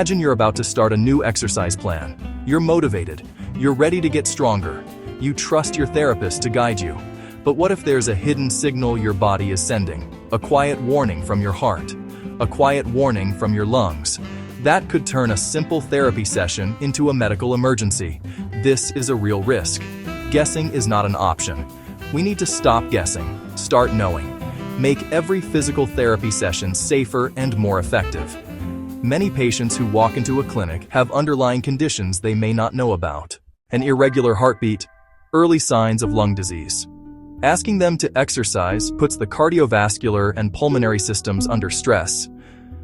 Imagine you're about to start a new exercise plan. You're motivated. You're ready to get stronger. You trust your therapist to guide you. But what if there's a hidden signal your body is sending? A quiet warning from your heart. A quiet warning from your lungs. That could turn a simple therapy session into a medical emergency. This is a real risk. Guessing is not an option. We need to stop guessing. Start knowing. Make every physical therapy session safer and more effective. Many patients who walk into a clinic have underlying conditions they may not know about. An irregular heartbeat, early signs of lung disease. Asking them to exercise puts the cardiovascular and pulmonary systems under stress.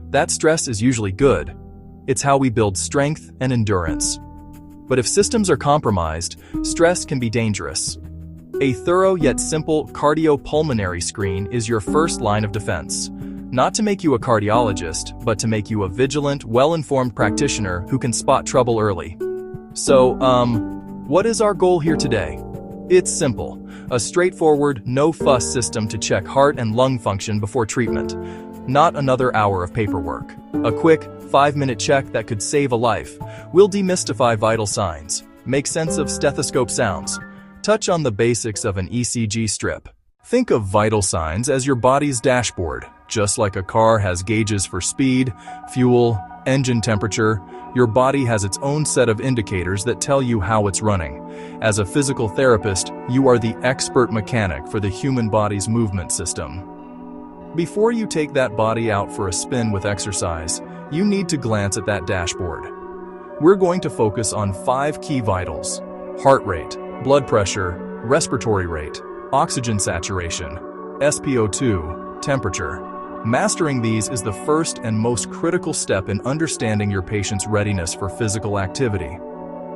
That stress is usually good. It's how we build strength and endurance. But if systems are compromised, stress can be dangerous. A thorough yet simple cardiopulmonary screen is your first line of defense. Not to make you a cardiologist, but to make you a vigilant, well-informed practitioner who can spot trouble early. So, what is our goal here today? It's simple. A straightforward, no-fuss system to check heart and lung function before treatment. Not another hour of paperwork. A quick, 5-minute check that could save a life. We'll demystify vital signs, make sense of stethoscope sounds, touch on the basics of an ECG strip. Think of vital signs as your body's dashboard. Just like a car has gauges for speed, fuel, engine temperature, your body has its own set of indicators that tell you how it's running. As a physical therapist, you are the expert mechanic for the human body's movement system. Before you take that body out for a spin with exercise, you need to glance at that dashboard. We're going to focus on 5 key vitals: heart rate, blood pressure, respiratory rate, oxygen saturation, SpO₂, temperature. Mastering these is the first and most critical step in understanding your patient's readiness for physical activity.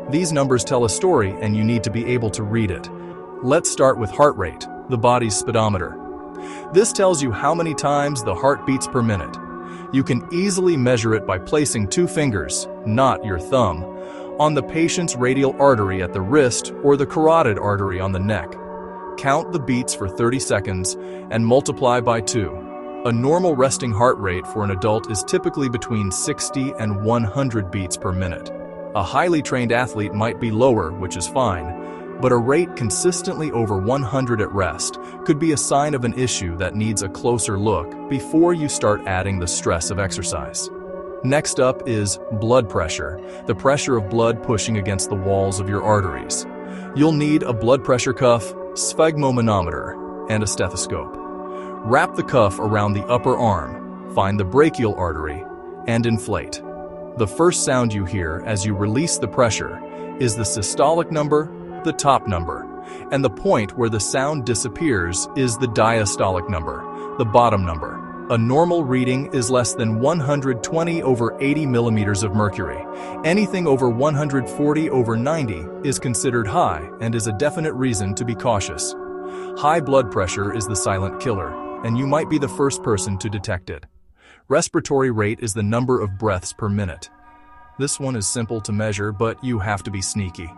These numbers tell a story and you need to be able to read it. Let's start with heart rate, the body's speedometer. This tells you how many times the heart beats per minute. You can easily measure it by placing 2 fingers, not your thumb, on the patient's radial artery at the wrist or the carotid artery on the neck. Count the beats for 30 seconds and multiply by 2. A normal resting heart rate for an adult is typically between 60 and 100 beats per minute. A highly trained athlete might be lower, which is fine, but a rate consistently over 100 at rest could be a sign of an issue that needs a closer look before you start adding the stress of exercise. Next up is blood pressure, the pressure of blood pushing against the walls of your arteries. You'll need a blood pressure cuff, sphygmomanometer, and a stethoscope. Wrap the cuff around the upper arm, find the brachial artery, and inflate. The first sound you hear as you release the pressure is the systolic number, the top number, and the point where the sound disappears is the diastolic number, the bottom number. A normal reading is less than 120 over 80 millimeters of mercury. Anything over 140 over 90 is considered high and is a definite reason to be cautious. High blood pressure is the silent killer, and you might be the first person to detect it. Respiratory rate is the number of breaths per minute. This one is simple to measure, but you have to be sneaky.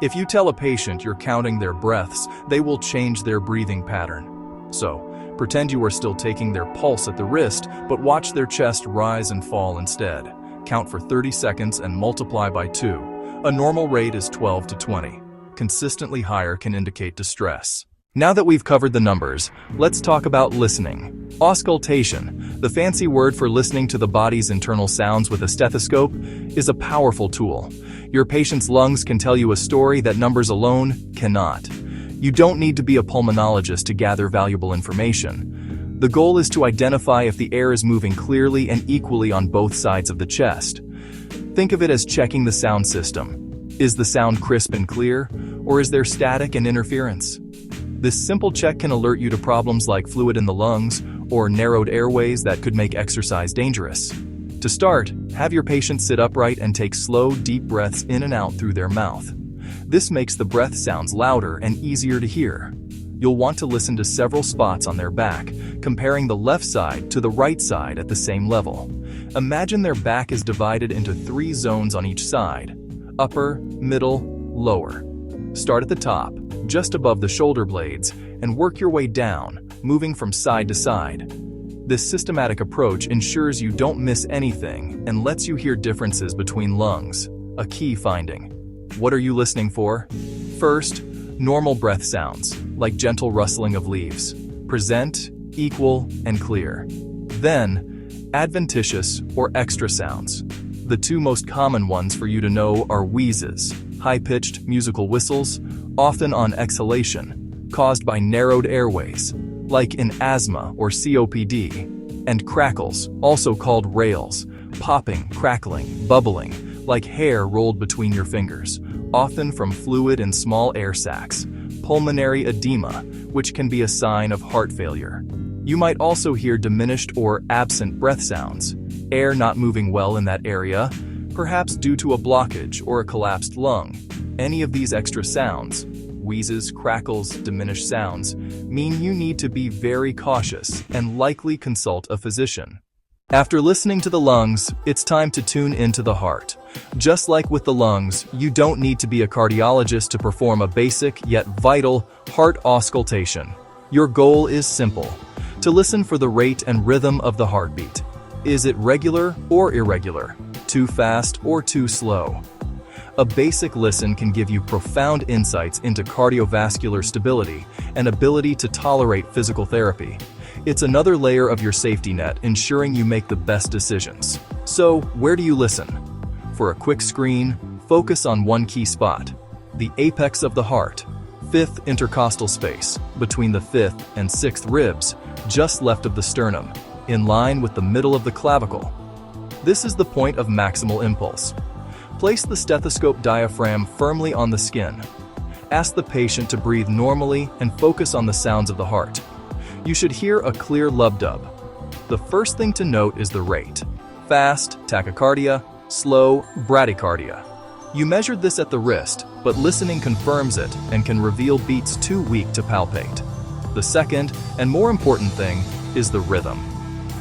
If you tell a patient you're counting their breaths, they will change their breathing pattern. So, pretend you are still taking their pulse at the wrist, but watch their chest rise and fall instead. Count for 30 seconds and multiply by 2. A normal rate is 12 to 20. Consistently higher can indicate distress. Now that we've covered the numbers, let's talk about listening. Auscultation, the fancy word for listening to the body's internal sounds with a stethoscope, is a powerful tool. Your patient's lungs can tell you a story that numbers alone cannot. You don't need to be a pulmonologist to gather valuable information. The goal is to identify if the air is moving clearly and equally on both sides of the chest. Think of it as checking the sound system. Is the sound crisp and clear, or is there static and interference? This simple check can alert you to problems like fluid in the lungs or narrowed airways that could make exercise dangerous. To start, have your patient sit upright and take slow, deep breaths in and out through their mouth. This makes the breath sounds louder and easier to hear. You'll want to listen to several spots on their back, comparing the left side to the right side at the same level. Imagine their back is divided into 3 zones on each side: upper, middle, lower. Start at the top, just above the shoulder blades, and work your way down, moving from side to side. This systematic approach ensures you don't miss anything and lets you hear differences between lungs, a key finding. What are you listening for? First, normal breath sounds, like gentle rustling of leaves, present, equal, and clear. Then, adventitious or extra sounds. The two most common ones for you to know are wheezes, high-pitched musical whistles, often on exhalation, caused by narrowed airways, like in asthma or COPD, and crackles, also called rails, popping, crackling, bubbling, like hair rolled between your fingers, often from fluid in small air sacs, pulmonary edema, which can be a sign of heart failure. You might also hear diminished or absent breath sounds, air not moving well in that area, perhaps due to a blockage or a collapsed lung. Any of these extra sounds, wheezes, crackles, diminished sounds, mean you need to be very cautious and likely consult a physician. After listening to the lungs, it's time to tune into the heart. Just like with the lungs, you don't need to be a cardiologist to perform a basic yet vital heart auscultation. Your goal is simple: to listen for the rate and rhythm of the heartbeat. Is it regular or irregular? Too fast or too slow? A basic listen can give you profound insights into cardiovascular stability and ability to tolerate physical therapy. It's another layer of your safety net, ensuring you make the best decisions. So, where do you listen? For a quick screen, focus on one key spot: the apex of the heart, fifth intercostal space, between the fifth and sixth ribs, just left of the sternum, in line with the middle of the clavicle. This is the point of maximal impulse. Place the stethoscope diaphragm firmly on the skin. Ask the patient to breathe normally and focus on the sounds of the heart. You should hear a clear lub-dub. The first thing to note is the rate: fast, tachycardia; slow, bradycardia. You measured this at the wrist, but listening confirms it and can reveal beats too weak to palpate. The second, and more important thing, is the rhythm.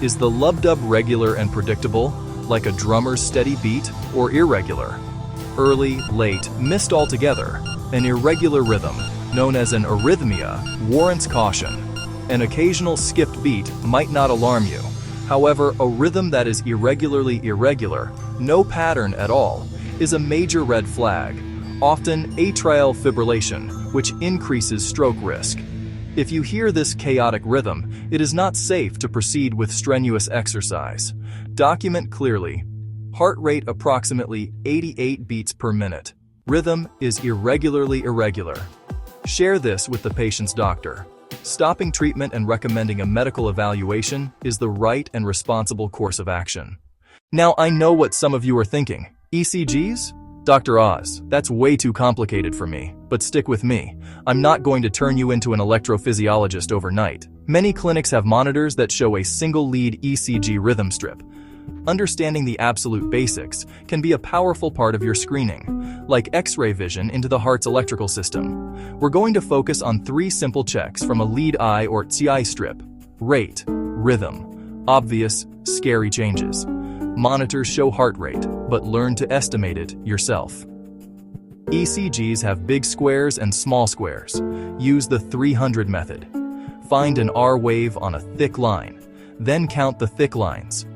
Is the lub-dub regular and predictable, like a drummer's steady beat, or irregular? Early, late, missed altogether. An irregular rhythm, known as an arrhythmia, warrants caution. An occasional skipped beat might not alarm you. However, a rhythm that is irregularly irregular, no pattern at all, is a major red flag, often atrial fibrillation, which increases stroke risk. If you hear this chaotic rhythm, it is not safe to proceed with strenuous exercise. Document clearly: heart rate approximately 88 beats per minute. Rhythm is irregularly irregular. Share this with the patient's doctor. Stopping treatment and recommending a medical evaluation is the right and responsible course of action. Now, I know what some of you are thinking. ECGs? Dr. Oz, that's way too complicated for me, but stick with me. I'm not going to turn you into an electrophysiologist overnight. Many clinics have monitors that show a single lead ECG rhythm strip. Understanding the absolute basics can be a powerful part of your screening, like X-ray vision into the heart's electrical system. We're going to focus on 3 simple checks from a lead eye or TI strip: rate, rhythm, obvious, scary changes. Monitors show heart rate, but learn to estimate it yourself. ECGs have big squares and small squares. Use the 300 method. Find an R wave on a thick line, then count the thick lines: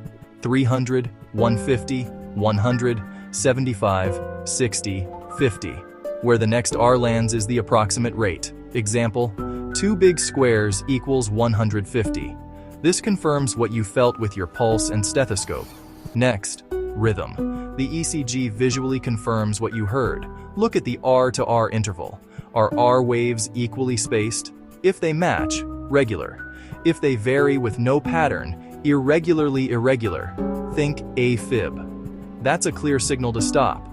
300, 150, 100, 75, 60, 50. Where the next R lands is the approximate rate. Example: 2 big squares equals 150. This confirms what you felt with your pulse and stethoscope. Next, rhythm. The ECG visually confirms what you heard. Look at the R to R interval. Are R waves equally spaced? If they match, regular. If they vary with no pattern, irregularly irregular. Think AFib. That's a clear signal to stop.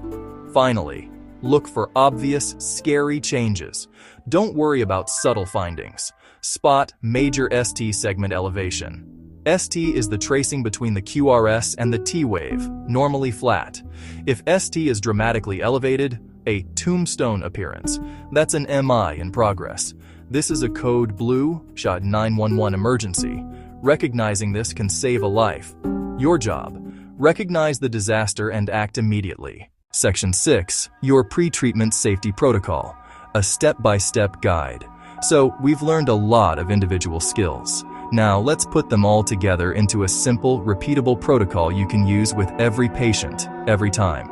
Finally, look for obvious, scary changes. Don't worry about subtle findings. Spot major ST segment elevation. ST is the tracing between the QRS and the T wave, normally flat. If ST is dramatically elevated, a tombstone appearance. That's an MI in progress. This is a code blue, shot 911 emergency. Recognizing this can save a life. Your job: recognize the disaster and act immediately. Section 6, your pre-treatment safety protocol, a step-by-step guide. So, we've learned a lot of individual skills. Now let's put them all together into a simple, repeatable protocol you can use with every patient, every time.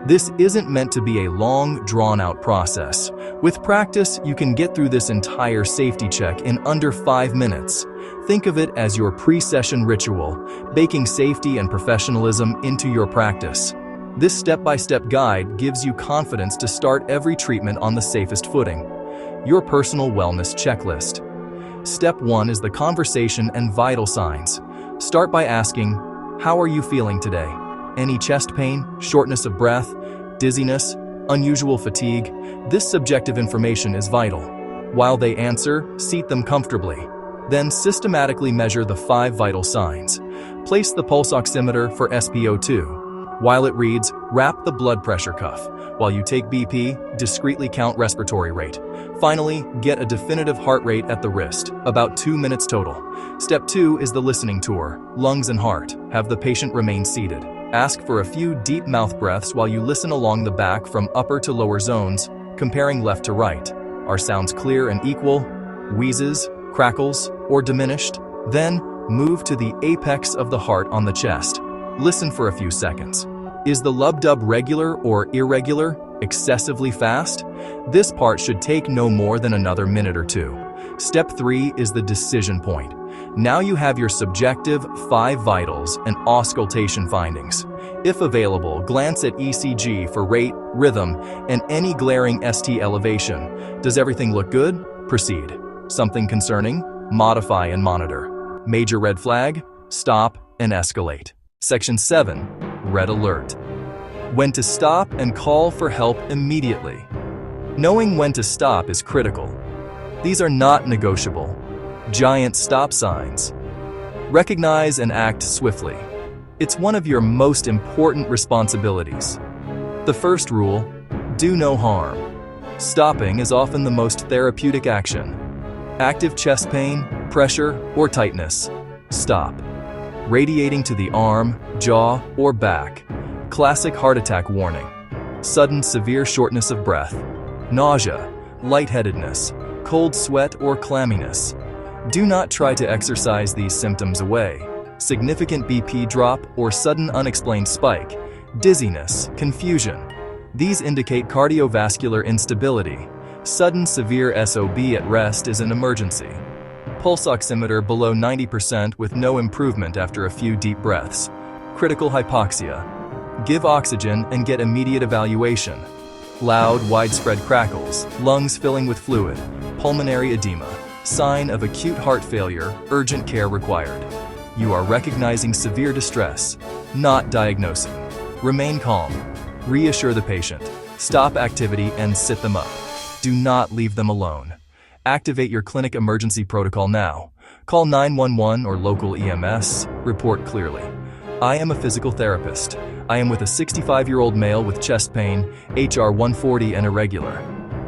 This isn't meant to be a long, drawn-out process. With practice, you can get through this entire safety check in under 5 minutes. Think of it as your pre-session ritual, baking safety and professionalism into your practice. This step-by-step guide gives you confidence to start every treatment on the safest footing. Your personal wellness checklist. Step 1 is the conversation and vital signs. Start by asking, "How are you feeling today? Any chest pain, shortness of breath, dizziness, unusual fatigue?" This subjective information is vital. While they answer, seat them comfortably. Then systematically measure the 5 vital signs. Place the pulse oximeter for SpO₂. While it reads, wrap the blood pressure cuff. While you take BP, discreetly count respiratory rate. Finally, get a definitive heart rate at the wrist, about 2 minutes total. Step 2 is the listening tour, lungs and heart. Have the patient remain seated. Ask for a few deep mouth breaths while you listen along the back from upper to lower zones, comparing left to right. Are sounds clear and equal? Wheezes, crackles, or diminished? Then, move to the apex of the heart on the chest. Listen for a few seconds. Is the lub-dub regular or irregular? Excessively fast? This part should take no more than another minute or 2. Step 3 is the decision point. Now you have your subjective 5 vitals and auscultation findings. If available, glance at ECG for rate, rhythm, and any glaring ST elevation. Does everything look good? Proceed. Something concerning? Modify and monitor. Major red flag? Stop and escalate. Section 7. Red alert. When to stop and call for help immediately. Knowing when to stop is critical. These are not negotiable. Giant stop signs. Recognize and act swiftly. It's one of your most important responsibilities. The first rule, do no harm. Stopping is often the most therapeutic action. Active chest pain, pressure, or tightness. Stop. Radiating to the arm, jaw, or back. Classic heart attack warning. Sudden severe shortness of breath. Nausea, lightheadedness, cold sweat, or clamminess. Do not try to exercise these symptoms away. Significant BP drop or sudden unexplained spike. Dizziness, confusion. These indicate cardiovascular instability. Sudden severe SOB at rest is an emergency. Pulse oximeter below 90% with no improvement after a few deep breaths. Critical hypoxia. Give oxygen and get immediate evaluation. Loud, widespread crackles, lungs filling with fluid, pulmonary edema. Sign of acute heart failure, urgent care required. You are recognizing severe distress, not diagnosing. Remain calm. Reassure the patient. Stop activity and sit them up. Do not leave them alone. Activate your clinic emergency protocol now. Call 911 or local EMS. Report clearly. I am a physical therapist. I am with a 65-year-old male with chest pain, HR 140 and irregular.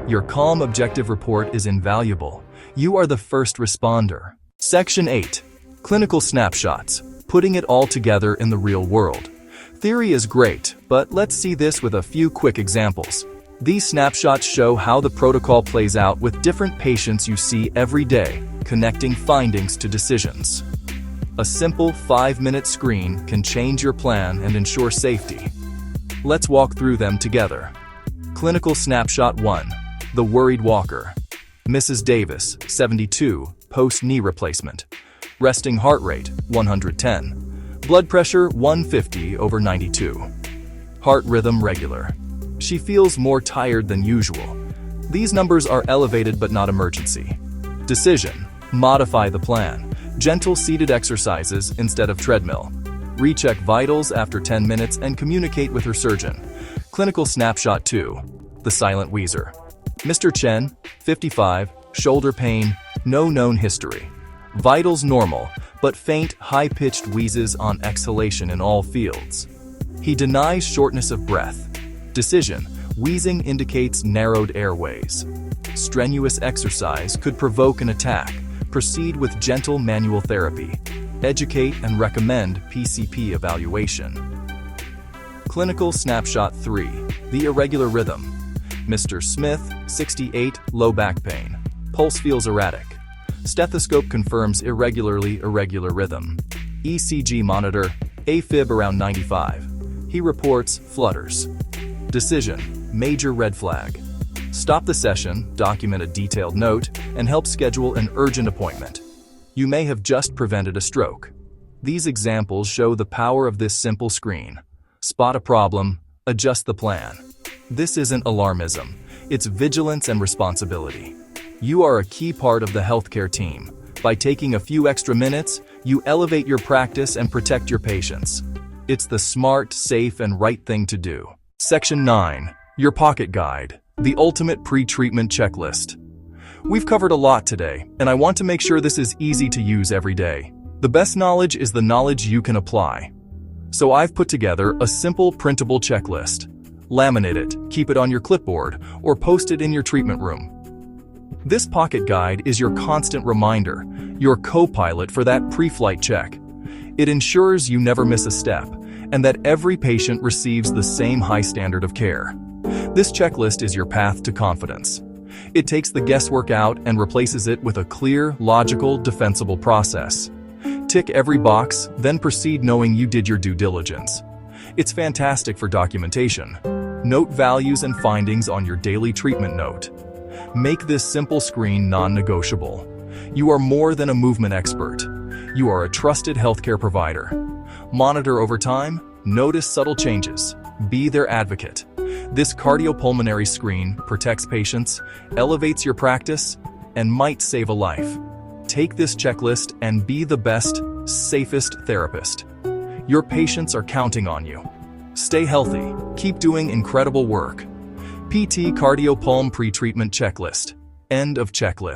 Your calm, objective report is invaluable. You are the first responder. Section 8. Clinical snapshots. Putting it all together in the real world. Theory is great, but let's see this with a few quick examples. These snapshots show how the protocol plays out with different patients you see every day, connecting findings to decisions. A simple 5-minute screen can change your plan and ensure safety. Let's walk through them together. Clinical snapshot 1. The worried walker. Mrs. Davis, 72, post-knee replacement. Resting heart rate, 110. Blood pressure, 150/92. Heart rhythm regular. She feels more tired than usual. These numbers are elevated but not emergency. Decision: modify the plan. Gentle seated exercises instead of treadmill. Recheck vitals after 10 minutes and communicate with her surgeon. Clinical snapshot 2. The silent wheezer. Mr. Chen, 55, shoulder pain, no known history. Vitals normal, but faint, high-pitched wheezes on exhalation in all fields. He denies shortness of breath. Decision: wheezing indicates narrowed airways. Strenuous exercise could provoke an attack. Proceed with gentle manual therapy. Educate and recommend PCP evaluation. Clinical snapshot 3. The irregular rhythm. Mr. Smith, 68, low back pain. Pulse feels erratic. Stethoscope confirms irregular rhythm. ECG monitor, AFib around 95. He reports flutters. Decision, major red flag. Stop the session, document a detailed note, and help schedule an urgent appointment. You may have just prevented a stroke. These examples show the power of this simple screen. Spot a problem, adjust the plan. This isn't alarmism, it's vigilance and responsibility. You are a key part of the healthcare team. By taking a few extra minutes, you elevate your practice and protect your patients. It's the smart, safe, and right thing to do. Section 9. Your Pocket Guide. The ultimate pre-treatment checklist. We've covered a lot today, and I want to make sure this is easy to use every day. The best knowledge is the knowledge you can apply. So I've put together a simple printable checklist. Laminate it, keep it on your clipboard, or post it in your treatment room. This pocket guide is your constant reminder, your co-pilot for that pre-flight check. It ensures you never miss a step, and that every patient receives the same high standard of care. This checklist is your path to confidence. It takes the guesswork out and replaces it with a clear, logical, defensible process. Tick every box, then proceed knowing you did your due diligence. It's fantastic for documentation. Note values and findings on your daily treatment note. Make this simple screen non-negotiable. You are more than a movement expert. You are a trusted healthcare provider. Monitor over time, notice subtle changes. Be their advocate. This cardiopulmonary screen protects patients, elevates your practice, and might save a life. Take this checklist and be the best, safest therapist. Your patients are counting on you. Stay healthy. Keep doing incredible work. PT Cardiopulm Pre-Treatment Checklist. End of checklist.